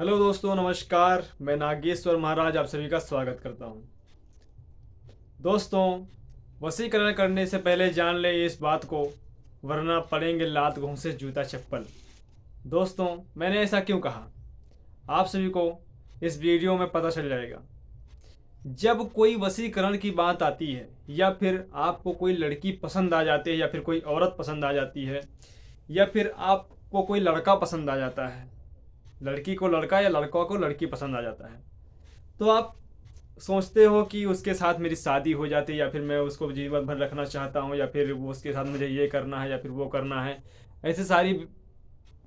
Hello दोस्तों, नमस्कार। मैं नागेश्वर महाराज आप सभी का स्वागत करता हूं। दोस्तों, वशीकरण करने से पहले जान ले इस बात को, वरना पड़ेंगे लात घूंसे जूता चप्पल। दोस्तों, मैंने ऐसा क्यों कहा, आप सभी को इस वीडियो में पता चल जाएगा। जब कोई वशीकरण की बात आती है या फिर आपको कोई लड़की पसंद आ जाती है या फिर कोई औरत पसंद आ जाती है या फिर आपको कोई लड़का पसंद आ जाता है, लड़की को लड़का या लड़का को लड़की पसंद आ जाता है, तो आप सोचते हो कि उसके साथ मेरी शादी हो जाती है या फिर मैं उसको जीवन भर रखना चाहता हूँ या फिर वो उसके साथ मुझे ये करना है या फिर वो करना है। ऐसे सारी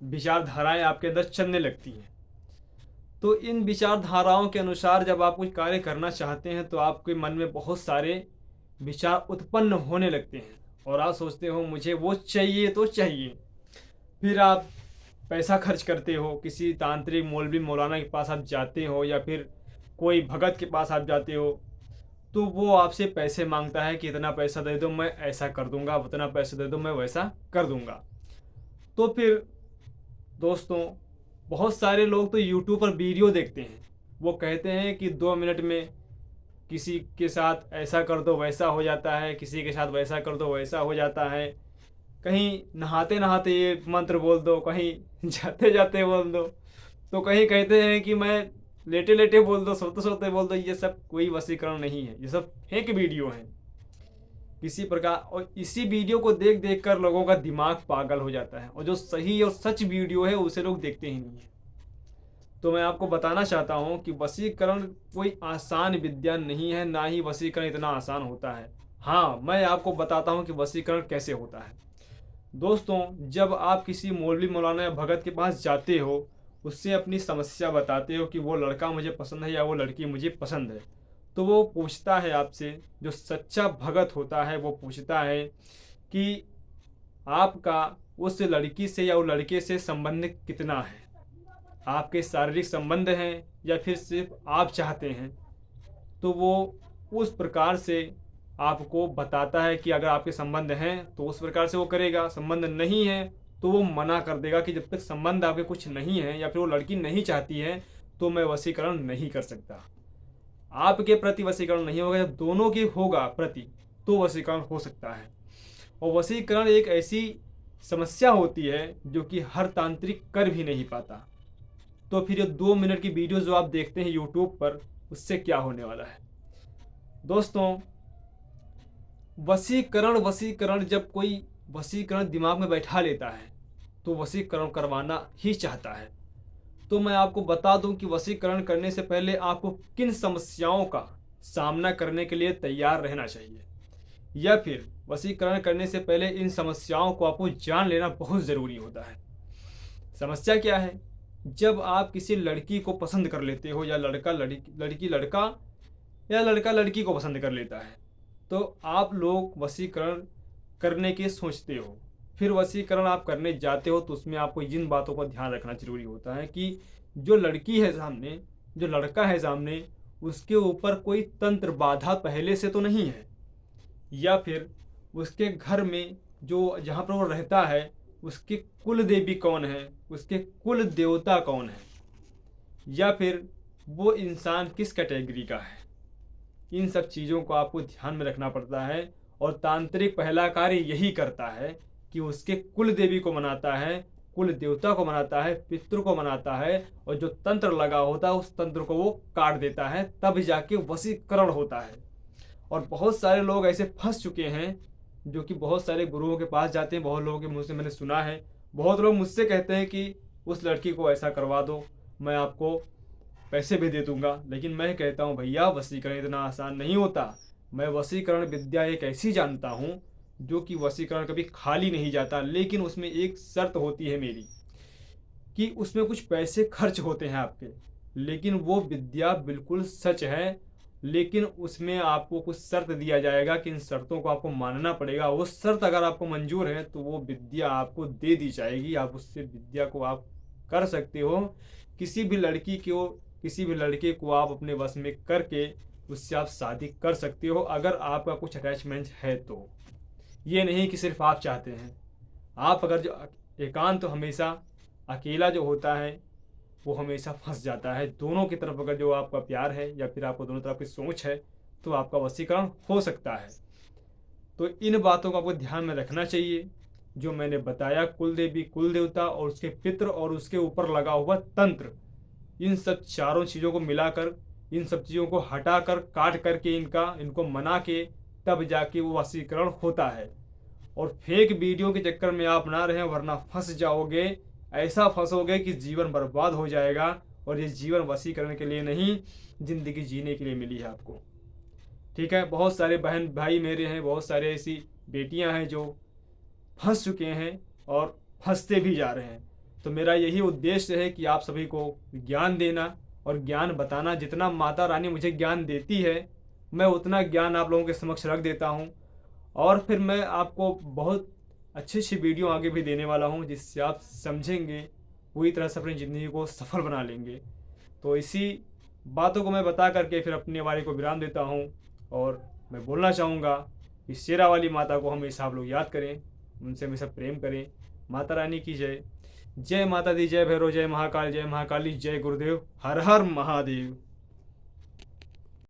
विचारधाराएं आपके अंदर चलने लगती हैं। तो इन विचारधाराओं के अनुसार जब आप कुछ कार्य करना चाहते हैं तो आपके मन में बहुत सारे विचार उत्पन्न होने लगते हैं और आप सोचते हो मुझे वो चाहिए तो चाहिए। फिर आप पैसा खर्च करते हो, किसी तांत्रिक मौलवी मौलाना के पास आप जाते हो या फिर कोई भगत के पास आप जाते हो, तो वो आपसे पैसे मांगता है कि इतना पैसा दे दो मैं ऐसा कर दूंगा, उतना पैसा दे दो मैं वैसा कर दूंगा। तो फिर दोस्तों, बहुत सारे लोग तो यूट्यूब पर वीडियो देखते हैं, वो कहते हैं कि 2 मिनट में किसी के साथ ऐसा कर दो वैसा हो जाता है, किसी के साथ वैसा कर दो वैसा हो जाता है। कहीं नहाते नहाते ये मंत्र बोल दो, कहीं जाते जाते बोल दो, तो कहीं कहते हैं कि मैं लेटे लेटे बोल दो, सोते सोते बोल दो। ये सब कोई वशीकरण नहीं है, ये सब फेक वीडियो हैं किसी प्रकार। और इसी वीडियो को देख देख कर लोगों का दिमाग पागल हो जाता है और जो सही और सच वीडियो है उसे लोग देखते ही नहीं है। तो मैं आपको बताना चाहता हूँ कि वशीकरण कोई आसान विद्या नहीं है, ना ही वशीकरण इतना आसान होता है। हाँ, मैं आपको बताता हूँ कि वशीकरण कैसे होता है। दोस्तों, जब आप किसी मौलवी मौलाना या भगत के पास जाते हो, उससे अपनी समस्या बताते हो कि वो लड़का मुझे पसंद है या वो लड़की मुझे पसंद है, तो वो पूछता है आपसे, जो सच्चा भगत होता है वो पूछता है कि आपका उस लड़की से या वो लड़के से संबंध कितना है, आपके शारीरिक संबंध हैं या फिर सिर्फ आप चाहते हैं। तो वो उस प्रकार से आपको बताता है कि अगर आपके संबंध हैं तो उस प्रकार से वो करेगा, संबंध नहीं है तो वो मना कर देगा कि जब तक संबंध आपके कुछ नहीं है या फिर वो लड़की नहीं चाहती है तो मैं वशीकरण नहीं कर सकता। आपके प्रति वशीकरण नहीं होगा, जब दोनों की होगा प्रति तो वशीकरण हो सकता है। और वशीकरण एक ऐसी समस्या होती है जो कि हर तांत्रिक कर भी नहीं पाता। तो फिर ये 2 मिनट की वीडियो जो आप देखते हैं यूट्यूब पर, उससे क्या होने वाला है। दोस्तों, वशीकरण वशीकरण जब कोई वशीकरण दिमाग में बैठा लेता है तो वशीकरण करवाना ही चाहता है। तो मैं आपको बता दूं कि वशीकरण करने से पहले आपको किन समस्याओं का सामना करने के लिए तैयार रहना चाहिए, या फिर वशीकरण करने से पहले इन समस्याओं को आपको जान लेना बहुत ज़रूरी होता है। समस्या क्या है? जब आप किसी लड़की को पसंद कर लेते हो या लड़का लड़की लड़का या लड़का लड़की को पसंद कर लेता है, तो आप लोग वशीकरण करने के सोचते हो। फिर वशीकरण आप करने जाते हो तो उसमें आपको जिन बातों का ध्यान रखना जरूरी होता है कि जो लड़की है सामने, जो लड़का है सामने, उसके ऊपर कोई तंत्र बाधा पहले से तो नहीं है, या फिर उसके घर में जो जहाँ पर वो रहता है उसकी कुल देवी कौन है, उसके कुल देवता कौन है, या फिर वो इंसान किस कैटेगरी का है। इन सब चीज़ों को आपको ध्यान में रखना पड़ता है। और तांत्रिक पहला कार्य यही करता है कि उसके कुल देवी को मनाता है, कुल देवता को मनाता है, पितृ को मनाता है, और जो तंत्र लगा होता है उस तंत्र को वो काट देता है, तब जाके वशीकरण होता है। और बहुत सारे लोग ऐसे फंस चुके हैं जो कि बहुत सारे गुरुओं के पास जाते हैं। बहुत लोगों के मुँह से मैंने सुना है, बहुत लोग मुझसे कहते हैं कि उस लड़की को ऐसा करवा दो, मैं आपको पैसे भी दे दूंगा। लेकिन मैं कहता हूँ भैया, वशीकरण इतना आसान नहीं होता। मैं वशीकरण विद्या एक ऐसी जानता हूँ जो कि वशीकरण कभी खाली नहीं जाता, लेकिन उसमें एक शर्त होती है मेरी, कि उसमें कुछ पैसे खर्च होते हैं आपके, लेकिन वो विद्या बिल्कुल सच है। लेकिन उसमें आपको कुछ शर्त दिया जाएगा कि इन शर्तों को आपको मानना पड़ेगा। वो शर्त अगर आपको मंजूर है तो वो विद्या आपको दे दी जाएगी, आप उससे विद्या को आप कर सकते हो। किसी भी लड़की को, किसी भी लड़के को आप अपने वश में करके उससे आप शादी कर सकते हो, अगर आपका कुछ अटैचमेंट है तो। ये नहीं कि सिर्फ आप चाहते हैं। आप अगर जो एकांत तो हमेशा अकेला जो होता है वो हमेशा फंस जाता है। दोनों की तरफ अगर जो आपका प्यार है या फिर आपको दोनों तरफ की सोच है तो आपका वशीकरण हो सकता है। तो इन बातों को आपको ध्यान में रखना चाहिए। जो मैंने बताया, कुल देवी, कुल देवता और उसके पितृ और उसके ऊपर लगा हुआ तंत्र, इन सब चारों चीज़ों को मिलाकर, इन सब चीज़ों को हटाकर, काट करके इनको मना के तब जाके वो वशीकरण होता है। और फेक वीडियो के चक्कर में आप ना रहें, वरना फंस जाओगे। ऐसा फंसोगे कि जीवन बर्बाद हो जाएगा। और ये जीवन वशीकरण के लिए नहीं, जिंदगी जीने के लिए मिली है आपको। ठीक है, बहुत सारे बहन भाई मेरे हैं, बहुत सारे ऐसी बेटियां हैं जो फंस चुके हैं और फंसते भी जा रहे हैं। तो मेरा यही उद्देश्य है कि आप सभी को ज्ञान देना और ज्ञान बताना। जितना माता रानी मुझे ज्ञान देती है, मैं उतना ज्ञान आप लोगों के समक्ष रख देता हूँ। और फिर मैं आपको बहुत अच्छी अच्छी वीडियो आगे भी देने वाला हूँ, जिससे आप समझेंगे, पूरी तरह से अपनी ज़िंदगी को सफल बना लेंगे। तो इसी बातों को मैं बता करके फिर अपने बारे को विराम देता हूँ। और मैं बोलना चाहूँगा कि शेरा वाली माता को हमेशा आप लोग याद करें, उनसे हमेशा प्रेम करें। माता रानी की जय। जय माता दी, जय भैरव, जय महाकाल, जय महाकाली, जय गुरुदेव, हर हर महादेव।